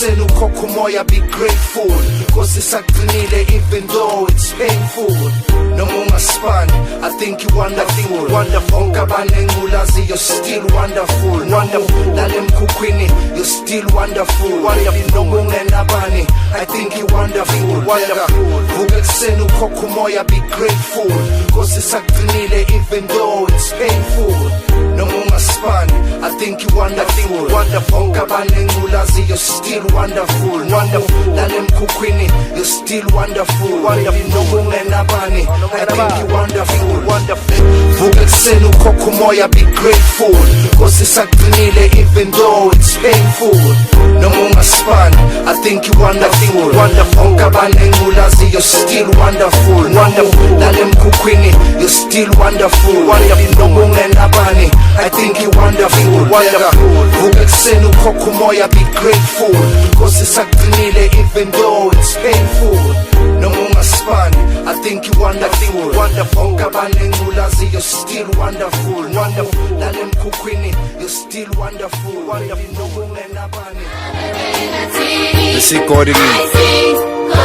ekuseni ukhokha umoya, be grateful Cause isagcinile even though it's painful Noma ungasipani, I think you wonderful Onke abanengculazi, you're still wonderful Lale mkhukhwini, you're still wonderful Noma ungenabani, I think you wonderful Vuka ekuseni ukhokha umoya, be grateful Cause isagcinile even though it's painful Noma ungasipani, I think you wonderful Onke abanengculazi, you're still wonderful Lale mkhukhwini, you're still wonderful Noma ungenabani, I think you wonderful Vuka ekuseni ukhokha umoya, be grateful Cause isagcinile even though it's painful Noma ungasipani, I think you wonderful Onke abanengculazi, you're still wonderful Lale mkhukhwini, you're still wonderful Noma ungenabani, I think you wonderful Vuka ekuseni ukhokha umoya, be grateful Cause isagcinile even though it's painful Noma ungasipani, I think you wonderful Onke abanengculazi, you're still wonderful Lale mkhukhwini, you're still wonderful Noma ungenabani Let's see God in you.